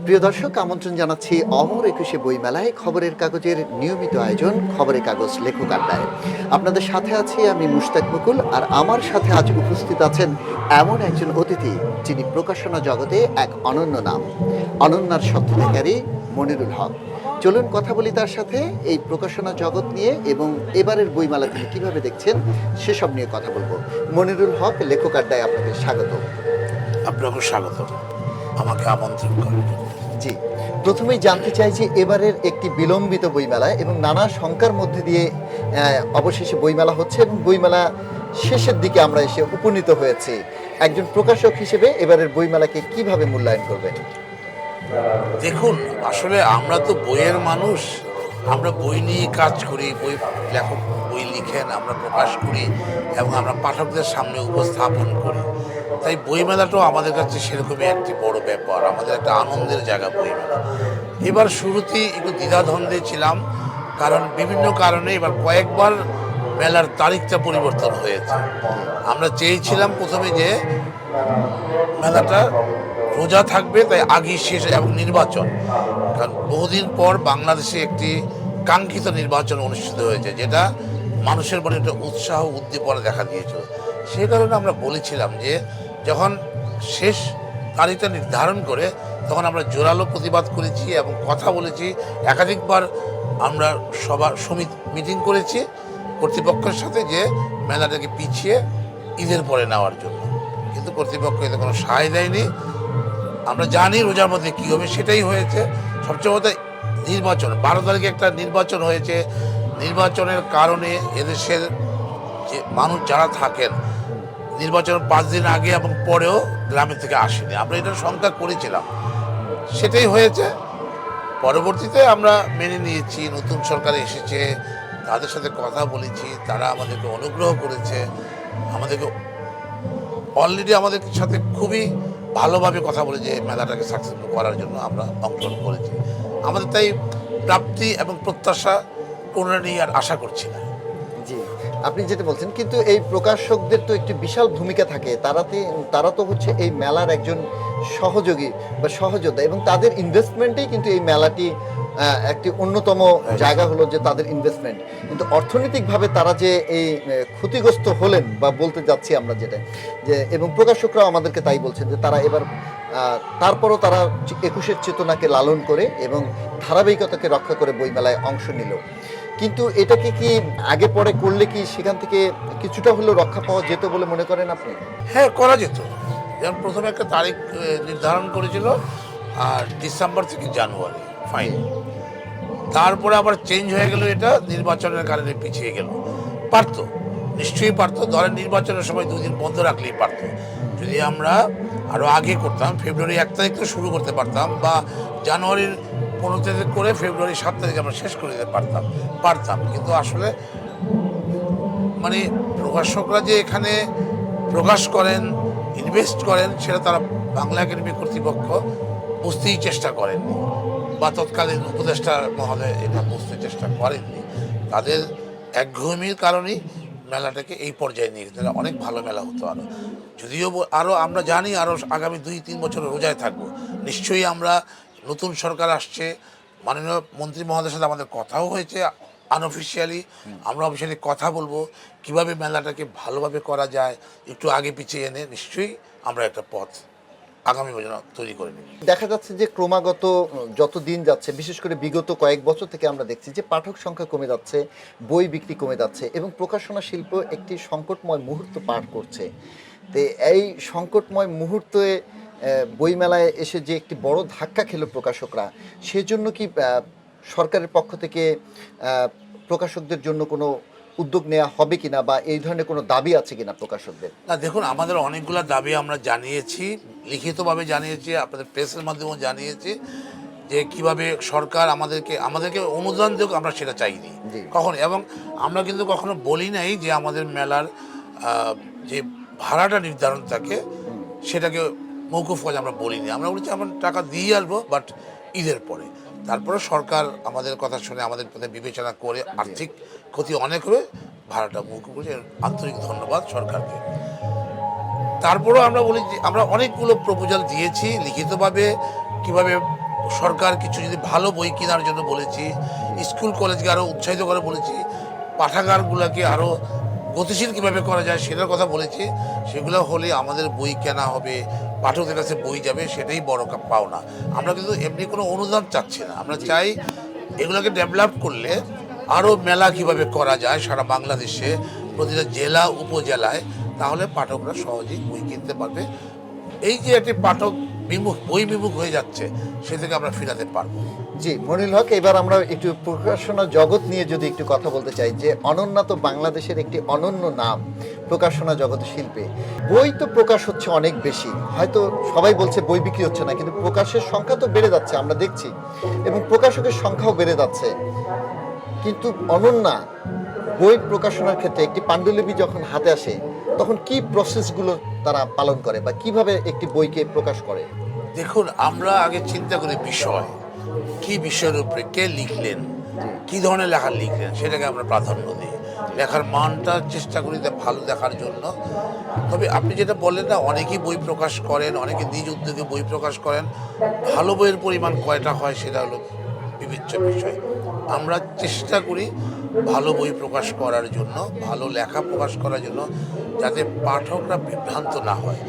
প্রিয় দর্শক, আমন্ত্রণ জানাচ্ছি অমর একুশে বইমেলায় খবরের কাগজের নিয়মিত আয়োজন খবরের কাগজ লেখক আড্ডায়। আপনাদের সাথে আছি আমি মুশতাক মুকুল, আর আমার সাথে আজ উপস্থিত আছেন এমন একজন অতিথি যিনি প্রকাশনা জগতে এক অনন্য নাম, অনন্যার স্বত্বাধিকারী মনিরুল হক। চলুন কথা বলি তার সাথে এই প্রকাশনা জগৎ নিয়ে এবং এবারের বইমেলা তিনি কীভাবে দেখছেন সেসব নিয়ে কথা বলবো। মনিরুল হক, লেখক আড্ডায় আপনাকে স্বাগত। আপনাকে স্বাগত, আমাকে আমন্ত্রণ করেন। জি, প্রথমেই জানতে চাই যে এবারের একটি বিলম্বিত বইমেলা এবং নানা শঙ্কার মধ্যে দিয়ে অবশেষে বইমেলা হচ্ছে এবং বইমেলা শেষের দিকে আমরা এসে উপনীত হয়েছি। একজন প্রকাশক হিসেবে এবারের বইমেলাকে কিভাবে মূল্যায়ন করবেন? দেখুন, আসলে আমরা তো বইয়ের মানুষ, আমরা বই নিয়ে কাজ করি, বই লেখক বই লিখেন, আমরা প্রকাশ করি এবং আমরা পাঠকদের সামনে উপস্থাপন করি। তাই বইমেলাটাও আমাদের কাছে সেরকমই একটি বড় ব্যাপার, আমাদের একটা আনন্দের জায়গা বইমেলা। এবার শুরুতেই একটু দ্বিধাদ্বন্দ্বে ছিলাম, কারণ বিভিন্ন কারণে এবার কয়েকবার মেলার তারিখটা পরিবর্তন হয়েছে। আমরা চেয়েছিলাম প্রথমে যে মেলাটা রোজা থাকবে, তাই আগেই শেষ, এবং নির্বাচন, কারণ বহুদিন পর বাংলাদেশে একটি কাঙ্ক্ষিত নির্বাচন অনুষ্ঠিত হয়েছে, যেটা মানুষের মনে একটা উৎসাহ উদ্দীপনা দেখা দিয়েছিল। সেই কারণে আমরা বলেছিলাম যে যখন শেষ তারিখটা নির্ধারণ করে তখন আমরা জোরালো প্রতিবাদ করেছি এবং কথা বলেছি। একাধিকবার আমরা সমিতি মিটিং করেছি কর্তৃপক্ষের সাথে যে মেলাটাকে পিছিয়ে ঈদের পরে নেওয়ার জন্য, কিন্তু কর্তৃপক্ষ এতে কোনো সায় দেয়নি। আমরা জানি রোজার মধ্যে কী হবে, সেটাই হয়েছে। সবচেয়ে বড় নির্বাচন, 12 তারিখে একটা নির্বাচন হয়েছে। নির্বাচনের কারণে এদেশের যে মানুষ যারা থাকেন নির্বাচনের 5 দিন আগে এবং পরেও গ্রামের থেকে আসেনি। আমরা এটা শঙ্কা করেছিলাম, সেটাই হয়েছে। পরবর্তীতে আমরা মেনে নিয়েছি, নতুন সরকার এসেছে, তাদের সাথে কথা বলেছি, তারা আমাদেরকে অনুগ্রহ করেছে, আমাদেরকে অলরেডি আমাদের সাথে খুবই ভালোভাবে কথা বলে যে মেলাটাকে সাকসেসফুল করার জন্য আমরা অংশগ্রহণ করেছি। আমাদের তাই প্রাপ্তি এবং প্রত্যাশা কোনো নিয়ে আর আশা করছি না। জি, আপনি যেটা বলছেন, কিন্তু এই প্রকাশকদের তো একটি বিশাল ভূমিকা থাকে। তারা তো হচ্ছে এই মেলার একজন সহযোগী বা সহযোদ্ধা, এবং তাদের ইনভেস্টমেন্টেই কিন্তু এই মেলাটি একটি অন্যতম জায়গা হলো যে তাদের ইনভেস্টমেন্ট। কিন্তু অর্থনৈতিকভাবে তারা যে এই ক্ষতিগ্রস্ত হলেন বা বলতে যাচ্ছি আমরা যেটা, যে এবং প্রকাশকরাও আমাদেরকে তাই বলছেন যে তারা এবার তারপরও তারা 21-এর চেতনাকে লালন করে এবং ধারাবাহিকতাকে রক্ষা করে বইমেলায় অংশ নিল। কিন্তু এটাকে কি আগে পরে করলে কি সেখান থেকে কিছুটা হলেও রক্ষা পাওয়া যেত বলে মনে করেন আপনি? হ্যাঁ, করা যেত। যেমন প্রথমে একটা তারিখ নির্ধারণ করেছিল, আর ডিসেম্বর থেকে জানুয়ারি ফাইন। তারপরে আবার চেঞ্জ হয়ে গেল, এটা নির্বাচনের কারণে পিছিয়ে গেল। পারতো, নিশ্চয়ই পারতো। ধরেন নির্বাচনের সময় 2 দিন বন্ধ রাখলেই পারতো। যদি আমরা আরও আগে করতাম, ফেব্রুয়ারি 1 তারিখ তো শুরু করতে পারতাম, বা জানুয়ারির 15 তারিখ করে ফেব্রুয়ারি 7 তারিখে আমরা শেষ করে দিতে পারতাম। কিন্তু আসলে মানে প্রকাশকরা যে এখানে প্রকাশ করেন, ইনভেস্ট করেন, সেটা তারা বাংলা একাডেমি কর্তৃপক্ষ বুঝতেই চেষ্টা করেননি, বা তৎকালীন উপদেষ্টা মহোদয় এটা বুঝতে চেষ্টা করেননি। তাদের একঘেয়েমির কারণেই মেলাটাকে এই পর্যায়ে নিয়ে গেছে। অনেক ভালো মেলা হতো আরও, যদিও আরও আমরা জানি আরও আগামী 2-3 বছর রোজায় থাকবো। নিশ্চয়ই আমরা, নতুন সরকার আসছে, মাননীয় মন্ত্রী মহোদয়ের সাথে আমাদের কথাও হয়েছে আনঅফিসিয়ালি। আমরা অফিসিয়ালি কথা বলবো কিভাবে মেলাটাকে ভালোভাবে করা যায়, একটু আগে পিছিয়ে এনে নিশ্চয়ই আমরা একটা পথ আগামী বছর তৈরি করে নিই। দেখা যাচ্ছে যে ক্রমাগত যত দিন যাচ্ছে, বিশেষ করে বিগত কয়েক বছর থেকে আমরা দেখছি যে পাঠক সংখ্যা কমে যাচ্ছে, বই বিক্রি কমে যাচ্ছে এবং প্রকাশনা শিল্প একটি সংকটময় মুহূর্ত পার করছে। তো এই সংকটময় মুহূর্তে বইমেলায় এসে যে একটি বড় ধাক্কা খেলো প্রকাশকরা, সেজন্য কি সরকারের পক্ষ থেকে প্রকাশকদের জন্য কোনো উদ্যোগ নেওয়া হবে কিনা, বা এই ধরনের কোনো দাবি আছে কিনা প্রকাশকদের? না, দেখুন, আমাদের অনেকগুলো দাবি আমরা জানিয়েছি, লিখিতভাবে জানিয়েছি, আপনাদের প্রেসের মাধ্যমেও জানিয়েছি যে কিভাবে সরকার আমাদেরকে অনুদান দেখ, আমরা সেটা চাইনি কখনো। এবং আমরা কিন্তু কখনো বলি নাই যে আমাদের মেলার যে ভাড়াটা নির্ধারণ থাকে সেটাকে মৌকুফ করে আমরা বলিনি। আমরা বলেছি আমরা টাকা দিয়ে আসবো, বাট ঈদের পরে। তারপরে সরকার আমাদের কথা শুনে আমাদের বিবেচনা করে আর্থিক ক্ষতি অনেক হবে, ভাড়াটা মৌকুফ করেছে। আন্তরিক ধন্যবাদ সরকারকে। তারপরেও আমরা বলি যে আমরা অনেকগুলো প্রপোজাল দিয়েছি লিখিতভাবে, কিভাবে সরকার কিছু যদি ভালো বই কেনার জন্য বলেছি, স্কুল কলেজকে আরও উৎসাহিত করে বলেছি, পাঠাগারগুলোকে আরও গতিশীল কীভাবে করা যায় সেটার কথা বলেছি। সেগুলো হলে আমাদের বই কেনা হবে, পাঠকদের কাছে বই যাবে, সেটাই বড় পাওনা। আমরা কিন্তু এমনি কোনো অনুদান চাচ্ছি না, আমরা চাই এগুলোকে ডেভেলপ করলে আরও মেলা কিভাবে করা যায় সারা বাংলাদেশে প্রতিটা জেলা উপজেলায়, তাহলে পাঠকরা সহজেই বই কিনতে পারবে। এই যে একটি পাঠক বিমুখ বই বিমুখ হয়ে যাচ্ছে, সে থেকে আমরা ফিরাতে পারবো। জি মনিরুল হক, এবার আমরা একটু প্রকাশনা জগৎ নিয়ে যদি একটু কথা বলতে চাই, যে অনন্যা বাংলাদেশের একটি অনন্য নাম প্রকাশনা জগৎ শিল্পে। বই তো প্রকাশ হচ্ছে অনেক বেশি, হয়তো সবাই বলছে বই বিক্রি হচ্ছে না, কিন্তু প্রকাশের সংখ্যা তো বেড়ে যাচ্ছে আমরা দেখছি, এবং প্রকাশকের সংখ্যাও বেড়ে যাচ্ছে। কিন্তু অনন্যা বই প্রকাশনার ক্ষেত্রে একটি পাণ্ডুলিপি যখন হাতে আসে, তখন কি প্রসেসগুলো তারা পালন করে বা কিভাবে একটি বইকে প্রকাশ করে? দেখুন, আমরা আগে চিন্তা করি বিষয় কি, বিষয়ের উপরে কে লিখলেন, কি ধরনের লেখা লিখলেন, সেটাকে আমরা প্রাধান্য দিই। লেখার মানটা চেষ্টা করি ভালো দেখার জন্য। তবে আপনি যেটা বললেন না, অনেকেই বই প্রকাশ করেন, অনেকে নিজ উদ্যোগে বই প্রকাশ করেন, ভালো বইয়ের পরিমাণ কয়টা হয় সেটা হলো বিবেচ্য বিষয়। আমরা চেষ্টা করি ভালো বই প্রকাশ করার জন্য, ভালো লেখা প্রকাশ করার জন্য, যাতে পাঠকরা বিভ্রান্ত না হয়,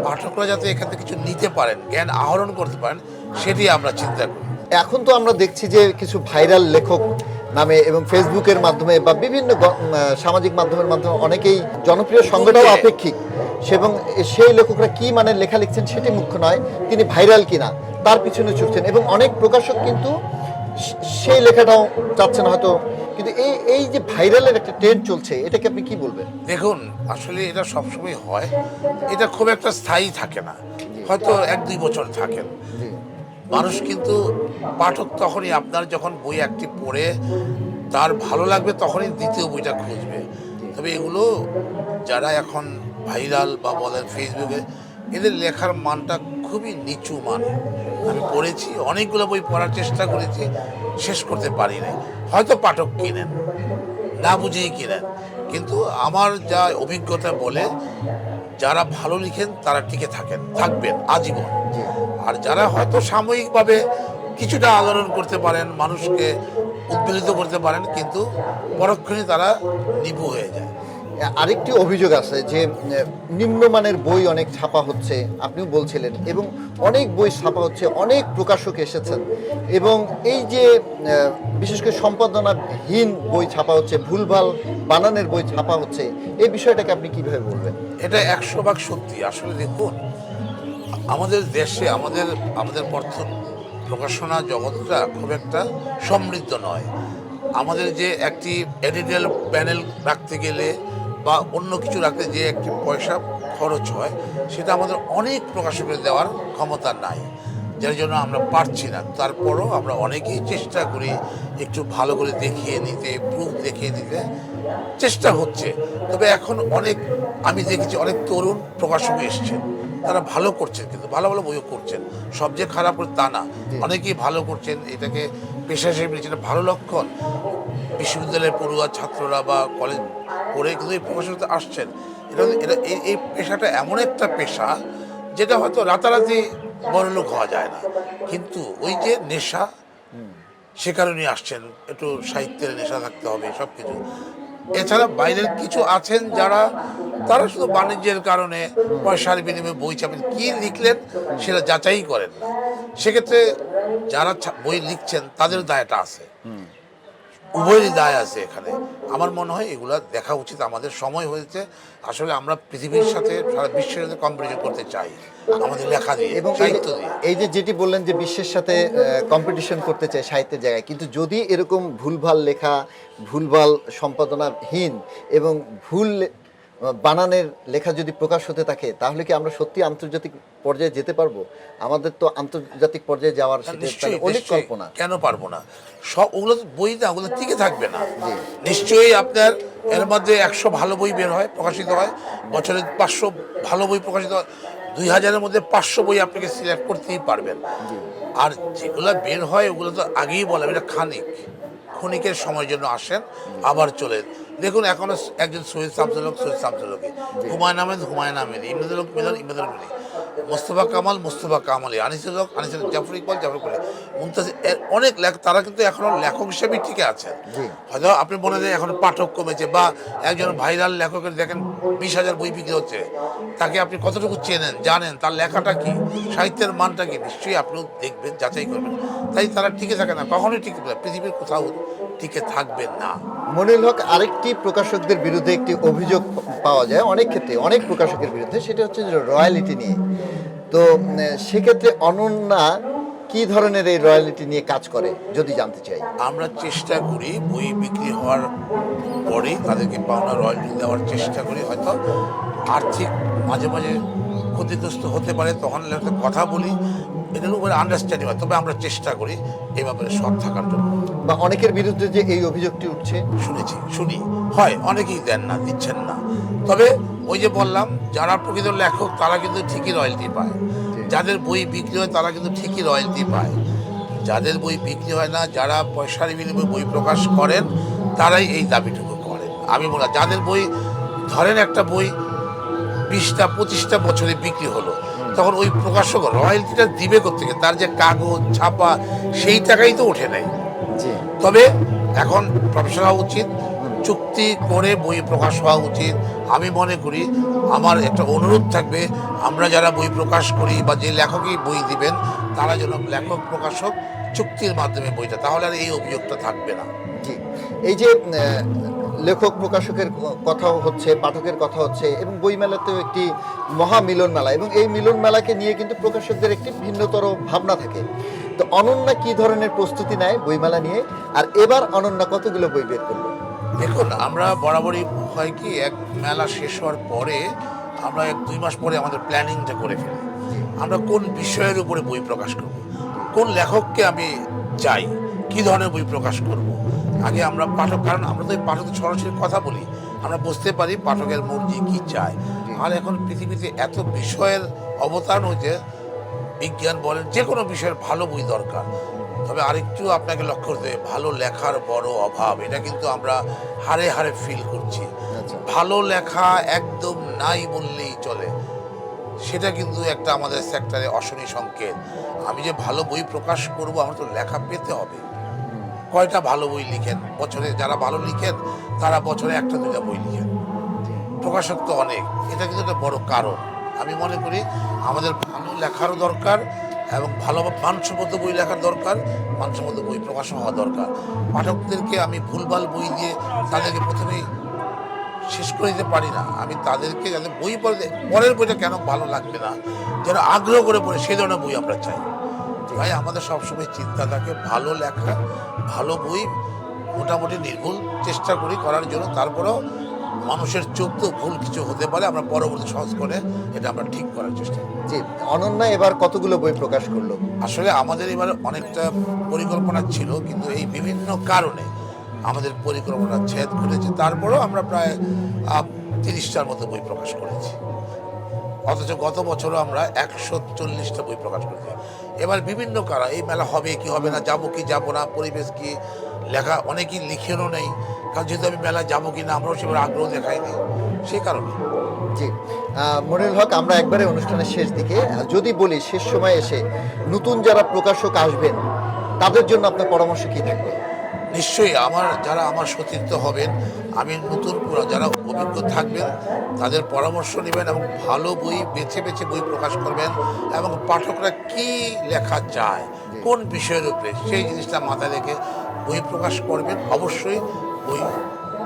পাঠকরা যাতে এখান থেকে কিছু নিতে পারেন, জ্ঞান আহরণ করতে পারেন, সেটি আমরা চিন্তা করি। এখন তো আমরা দেখছি যে কিছু ভাইরাল লেখক নামে এবং ফেসবুকের মাধ্যমে বা বিভিন্ন সামাজিক মাধ্যমের মাধ্যমে অনেকেই জনপ্রিয় সংগঠন আপেক্ষিক, এবং সেই লেখকরা কি মানে লেখা লিখছেন সেটি মুখ্য নয়, তিনি ভাইরাল কিনা তার পিছনে ছুটছেন, এবং অনেক প্রকাশক কিন্তু সেই লেখাটাও চাচ্ছেন হয়তো। কিন্তু এই যে ভাইরালের একটা ট্রেন্ড চলছে, এটাকে আপনি কি বলবেন? দেখুন, আসলে এটা সবসময় হয়, এটা খুব একটা স্থায়ী থাকে না, হয়তো 1-2 বছর থাকেন। মানুষ কিন্তু পাঠক তখনই, আপনার যখন বই একটি পড়ে তার ভালো লাগবে তখনই দ্বিতীয় বইটা খুঁজবে। তবে এগুলো যারা এখন ভাইরাল বা বলেন ফেসবুকে, এদের লেখার মানটা খুবই নিচু মানে। আমি পড়েছি, অনেকগুলো বই পড়ার চেষ্টা করেছি, শেষ করতে পারি না। হয়তো পাঠক কিনেন, না বুঝেই কিনেন, কিন্তু আমার যা অভিজ্ঞতা বলে, যারা ভালো লিখেন তারা টিকে থাকবেন আজীবন। আর যারা হয়তো সাময়িকভাবে কিছুটা আলোড়ন করতে পারেন, মানুষকে উদ্বেলিত করতে পারেন, কিন্তু পরক্ষণে তারা নিভু হয়ে যায়। আরেকটি অভিযোগ আছে যে নিম্নমানের বই অনেক ছাপা হচ্ছে, আপনিও বলছিলেন, এবং অনেক বই ছাপা হচ্ছে, অনেক প্রকাশক এসেছেন, এবং এই যে বিশেষ করে সম্পাদনাহীন বই ছাপা হচ্ছে, ভুলভাল বানানের বই ছাপা হচ্ছে, এই বিষয়টাকে আপনি কিভাবে বলবেন? এটা 100% সত্যি। আসলে দেখুন, আমাদের দেশে আমাদের প্রকাশনা জগৎটা খুব একটা সমৃদ্ধ নয়। আমাদের যে একটি এডিটোরিয়াল প্যানেল রাখতে গেলে বা অন্য কিছু রাখতে যে একটি পয়সা খরচ হয়, সেটা আমাদের অনেক প্রকাশকের দেওয়ার ক্ষমতা নাই, যার জন্য আমরা পারছি না। তারপরও আমরা অনেকেই চেষ্টা করি একটু ভালো করে দেখিয়ে নিতে, প্রুফ দেখিয়ে নিতে চেষ্টা হচ্ছে। তবে এখন আমি দেখেছি অনেক তরুণ প্রকাশক এসছেন, তারা ভালো করছেন, কিন্তু ভালো ভালো বইও করছেন, সব যে খারাপ করে তা না, অনেকেই ভালো করছেন, এটাকে পেশা হিসেবে নিচ্ছেন, এটা ভালো লক্ষণ। বিশ্ববিদ্যালয়ের পড়ুয়া ছাত্ররা বা কলেজ পড়ে কিন্তু এই প্রকাশনাতে আসছেন। এই পেশাটা এমন একটা পেশা যেটা হয়তো রাতারাতি বড়লোক হওয়া যায় না, কিন্তু ওই যে নেশা, সে কারণে আসছেন, একটু সাহিত্যের নেশা থাকতে হবে সব কিছু। এছাড়া বাইরের কিছু আছেন তারা শুধু বাণিজ্যের কারণে পয়সার বিনিময়ে বই ছাপেন, কি লিখলেন সেটা যাচাই করেন না। সেক্ষেত্রে যারা বই লিখছেন তাদের দায়টা আছে, উভয়েরই দায় আছে এখানে। আমার মনে হয় এগুলা দেখা উচিত। আমাদের সময় হয়েছে, আসলে আমরা পৃথিবীর সাথে, সারা বিশ্বের সাথে কম্পিটিশন করতে চাই আমাদের লেখা দিয়ে এবং সাহিত্য দিয়ে। এই যে যেটি বললেন যে বিশ্বের সাথে কম্পিটিশন করতে চাই সাহিত্যের জায়গায়, কিন্তু যদি এরকম ভুলভাল লেখা, ভুলভাল সম্পাদনাহীন এবং ভুল বানানের লেখা যদি প্রকাশ হতে থাকে, তাহলে কি আমরা সত্যি আন্তর্জাতিক পর্যায়ে যেতে পারবো? আমাদের তো আন্তর্জাতিক পর্যায়ে যাওয়ার অনেক কল্পনা। কেন পারবো না? সব ওগুলো বই না, ওগুলো টিকে থাকবে না। নিশ্চয়ই আপনার এর মধ্যে 100 ভালো বই বের হয়, প্রকাশিত হয়, বছরে 500 ভালো বই প্রকাশিত হয়, 2000-এর মধ্যে 500 বই আপনাকে সিলেক্ট করতেই পারবেন। আর যেগুলো বের হয় ওগুলো তো আগেই বললাম, এটা ক্ষণিকের সময়ের জন্য আসেন, আবার চলে। দেখুন, এখনো একজন সৈয়দ শামসুল হক, হুমায়ুন আহমেদ, ইমদাদুল হক মিলন। মোস্তফা কামালি, আনিসুল হক, জাফর ইকবাল, জাফর ইকবাল, মুমতাজ, অনেক তারা কিন্তু এখনো লেখক হিসেবেই টিকে আছে। জি। হয়তো আপনি মনে হয় এখন পাঠক কমেছে, বা একজন ভাইরাল লেখকের দেখেন 20,000 বই বিক্রি হচ্ছে, তাকে আপনি কতটুকু চেনেন, জানেন, তার লেখাটা কি, সাহিত্যের মানটা কি, নিশ্চয়ই আপনিও দেখবেন, যাচাই করবেন। তাই তারা টিকে থাকে না, কখনোই টিকে থাকে না, পৃথিবীর কোথাও টিকে থাকবেন না। মনিরুল হক, আরেকটি প্রকাশকদের বিরুদ্ধে একটি অভিযোগ পাওয়া যায় অনেক ক্ষেত্রে, অনেক প্রকাশকের বিরুদ্ধে, সেটা হচ্ছে যে রয়্যালিটি নিয়ে। তো সেক্ষেত্রে অনন্যা কি ধরনের এই রয়্যালিটি নিয়ে কাজ করে যদি জানতে চাই? আমরা চেষ্টা করি বই বিক্রি হওয়ার পরেই তাদেরকে পাওনা রয়্যালটি দেওয়ার চেষ্টা করি। হয়তো আর্থিক মাঝে মাঝে ক্ষতিগ্রস্ত হতে পারে, তখন একটা কথা বলি, এটার উপরে আন্ডারস্ট্যান্ডিং হয়, তবে আমরা চেষ্টা করি এই ব্যাপারে সৎ থাকার জন্য। বা অনেকের বিরুদ্ধে যে এই অভিযোগটি উঠছে, শুনি হয়, অনেকেই দেন না, দিচ্ছেন না। তবে ওই যে বললাম, যারা প্রকৃত লেখক তারা কিন্তু ঠিকই রয়্যালটি পায়, যাদের বই বিক্রি হয় তারা কিন্তু ঠিকই রয়্যালটি পায়। যাদের বই বিক্রি হয় না, যারা পয়সার বিনিময়ে বই প্রকাশ করেন, তারাই এই দাবিটুকু করেন। আমি বলি, যাদের বই ধরেন একটা বই 20টা 25টা বছরে বিক্রি হলো, তখন ওই প্রকাশক রয়্যালটিটা দিবে কোত্থেকে? তার যে কাগজ ছাপা, সেই টাকাই তো ওঠে নাই। জি। তবে এখন প্রফেশনাল হওয়া উচিত, চুক্তি করে বই প্রকাশ হওয়া উচিত। আমি মনে করি, আমার একটা অনুরোধ থাকবে, আমরা যারা বই প্রকাশ করি বা যে লেখকই বই দিবেন, তারা যেন লেখক প্রকাশক চুক্তির মাধ্যমে বইটা, তাহলে আর এই অভিযোগটা থাকবে না। জি। এই যে লেখক প্রকাশকের কথাও হচ্ছে, পাঠকের কথা হচ্ছে, এবং বইমেলাতেও একটি মহা মিলন মেলা, এবং এই মিলন মেলাকে নিয়ে কিন্তু প্রকাশকদের একটি ভিন্নতর ভাবনা থাকে। তো অনন্যা কি ধরনের প্রস্তুতি নেয় বইমেলা নিয়ে, আর এবার অনন্যা কতগুলো বই বের করলো? দেখুন, আমরা বরাবরই হয় কি, এক মেলা শেষ হওয়ার পরে আমরা 1-2 মাস পরে আমাদের প্ল্যানিংটা করে ফেলি। আমরা কোন বিষয়ের উপরে বই প্রকাশ করব, কোন লেখককে আমি চাই, কি ধরনের বই প্রকাশ করব। আগে আমরা পাঠক, কারণ আমরা তো এই পাঠকের সরাসরি কথা বলি, আমরা বুঝতে পারি পাঠকের মর্জি কি চায়। আর এখন পৃথিবীতে এত বিষয়ের অবতারণ হয়েছে, বিজ্ঞান বলেন, যে কোনো বিষয়ের ভালো বই দরকার। তবে আরেকটু আপনাকে লক্ষ্য করতে হবে, ভালো লেখার বড় অভাব, এটা কিন্তু আমরা হারে হারে ফিল করছি। আচ্ছা। ভালো লেখা একদম নাই বললেই চলে, সেটা কিন্তু একটা আমাদের সেক্টরে অশনি সংকেত। আমি যে ভালো বই প্রকাশ করব, আমার তো লেখা পেতে হবে। কয়টা ভালো বই লিখেন বছরে? যারা ভালো লিখেন তারা বছরে 1-2টা বই লিখেন, প্রকাশক তো অনেক। এটা কিন্তু একটা বড় কারণ। আমি মনে করি আমাদের ভালো লেখারও দরকার, এবং ভালো মানসম্মত বই লেখার দরকার, মানসম্মত বই প্রকাশ হওয়া দরকার। পাঠকদেরকে আমি ভুলভাল বই দিয়ে তাদেরকে প্রথমেই শেষ করে দিতে পারি না। আমি তাদেরকে যাতে বই পড়ে, পরের বইটা কেন ভালো লাগবে না, যেন আগ্রহ করে পড়ে, সেই ধরনের বই আমরা চাই। তাই আমাদের সবসময় চিন্তা থাকে ভালো লেখা, ভালো বই মোটামুটি নির্ভুল চেষ্টা করি করার জন্য। তারপরেও মানুষের চোখ তো ভুল কিছু হতে পারে, আমরা পরবর্তী সংস্করণে এটা আমরা ঠিক করার চেষ্টা করি। জি। অনন্যা এবার কতগুলো বই প্রকাশ করলো? আসলে আমাদের এবার অনেকটা পরিকল্পনা ছিল, কিন্তু এই বিভিন্ন কারণে আমাদের পরিকল্পনা ছেদ ঘটেছে। তারপরেও আমরা প্রায় 30টার মতো বই প্রকাশ করেছি। অথচ গত বছরও আমরা 140টা বই প্রকাশ করেছি। এবার বিভিন্ন কারণ, এই মেলা হবে কি হবে না, যাবো কি যাবো না, পরিবেশ কি, লেখা অনেকেই লিখেনও নেই, কারণ যেহেতু আমি মেলা যাবো কি না আমরাও সেবার আগ্রহ দেখাইনি, সেই কারণে। জি। মনিরুল হক, আমরা একবারে অনুষ্ঠানের শেষ দিকে, যদি বলি শেষ সময় এসে নতুন যারা প্রকাশক আসবেন তাদের জন্য আপনার পরামর্শ কি থাকবে? নিশ্চয়ই যারা আমার সতীর্থ হবেন, আমি নতুন যারা অভিজ্ঞ থাকবেন, তাদের পরামর্শ নেবেন এবং ভালো বই বেছে বেছে বই প্রকাশ করবেন, এবং পাঠকরা কি লেখা চায়, কোন বিষয়ের উপরে, সেই জিনিসটা মাথায় রেখে বই প্রকাশ করবেন। অবশ্যই বই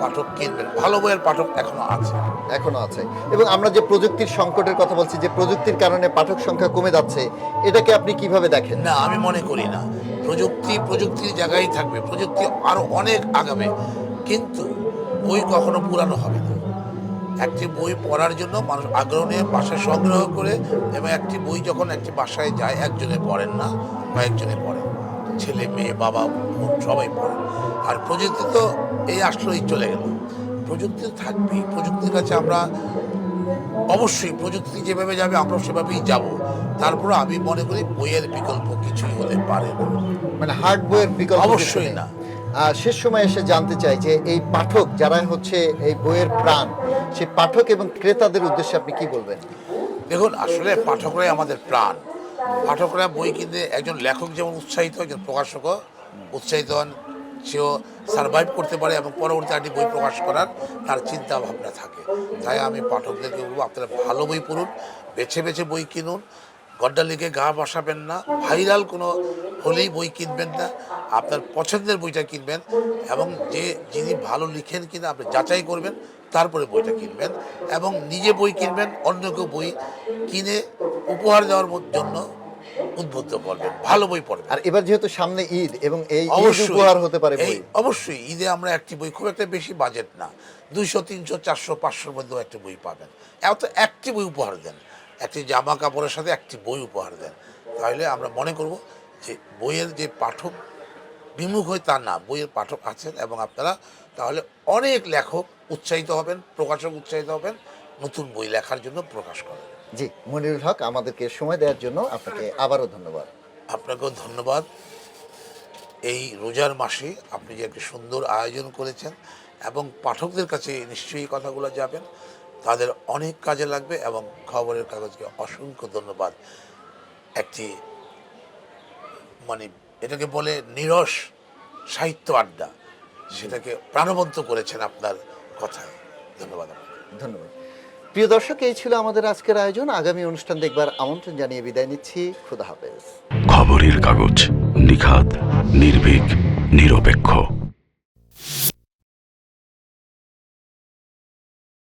পাঠক কিনবেন, ভালো বইয়ের পাঠক এখনো আছে। এবং আমরা যে প্রযুক্তির সংকটের কথা বলছি, যে প্রযুক্তির কারণে পাঠক সংখ্যা কমে যাচ্ছে, এটাকে আপনি কিভাবে দেখেন? না, আমি মনে করি না। প্রযুক্তির জায়গায় থাকবে, প্রযুক্তি আরো অনেক আগাবে, কিন্তু বই কখনো পুরানো হবে না। একটি বই পড়ার জন্য মানুষ আগ্রহ নিয়ে বাসায় সংগ্রহ করে, এবং একটি বই যখন একটি বাসায় যায়, একজনে পড়েন না, কয়েকজনে পড়েন, ছেলে মেয়ে বাবা বোন সবাই পড়ে। আর প্রযুক্তি তো এই আসলেই চলে গেল, প্রযুক্তি থাকবেই। প্রযুক্তির কাছে আমরা অবশ্যই, প্রযুক্তি যেভাবে যাবে আমরা সেভাবেই যাব। তারপরে আমি মনে করি বইয়ের বিকল্প কিছুই হতে পারে না, মানে হার্ড বইয়ের বিকল্প অবশ্যই না। শেষ সময় এসে জানতে চাই যে এই পাঠক যারা হচ্ছে এই বইয়ের প্রাণ, সেই পাঠক এবং ক্রেতাদের উদ্দেশ্যে আপনি কি বলবেন? দেখুন, আসলে পাঠকরাই আমাদের প্রাণ। পাঠকরা বই কিনতে একজন লেখক যেমন উৎসাহিত, একজন প্রকাশকও উৎসাহিত হন, সেও সারভাইভ করতে পারে এবং পরবর্তী একটি বই প্রকাশ করার তার চিন্তা ভাবনা থাকে। তাই আমি পাঠকদেরকে বলবো, আপনারা ভালো বই পড়ুন, বেছে বেছে বই কিনুন, গড্ডা লিখে গা বসাবেন না, ভাইরাল কোনো হলেই বই কিনবেন না, আপনার পছন্দের বইটা কিনবেন এবং যিনি ভালো লিখেন কিনা আপনি যাচাই করবেন, তারপরে বইটা কিনবেন এবং নিজে বই কিনবেন, অন্যকেও বই কিনে উপহার দেওয়ার জন্য উদ্বুদ্ধ করবেন, ভালো বই পড়বেন। আর এবার যেহেতু সামনে ঈদ এবং এই ঈদ অবশ্যই উপহার হতে পারে বই। অবশ্যই ঈদে আমরা একটি বই, খুব একটা বেশি বাজেট না, 200, 300, 400, 500-র মধ্যেও একটি বই পাবেন। এত একটি বই উপহার দেন, একটি জামা কাপড়ের সাথে একটি বই উপহার দেন, তাহলে আমরা মনে করব যে বইয়ের যে পাঠক বিমুখ হয় তা না, বইয়ের পাঠক আছেন এবং আপনারা তাহলে অনেক লেখক উৎসাহিত হবেন, প্রকাশক উৎসাহিত হবেন নতুন বই লেখার জন্য, প্রকাশ করেন। জি, মনিরুল হক, আমাদেরকে সময় দেওয়ার জন্য আপনাকে আবারও ধন্যবাদ। আপনাকেও ধন্যবাদ। এই রোজার মাসে আপনি যে একটি সুন্দর আয়োজন করেছেন এবং পাঠকদের কাছে নিশ্চয়ই এই কথাগুলো যাবেন, তাদের অনেক কাজে লাগবে এবং খবরের কাগজকে অসংখ্য ধন্যবাদ। একটি মানে এটাকে বলে নিরস সাহিত্য আড্ডা, সেটাকে প্রাণবন্ত করেছেন আপনার কথায়। ধন্যবাদ আপনাকে। ধন্যবাদ। প্রিয় দর্শক, এই ছিল আমাদের আজকের আয়োজন। আগামী অনুষ্ঠান দেখবার আমন্ত্রণ জানিয়ে বিদায় নিচ্ছি। খুদা হাফেজ। খবরের কাগজ, নিখাত, নির্ভীক, নিরপেক্ষ।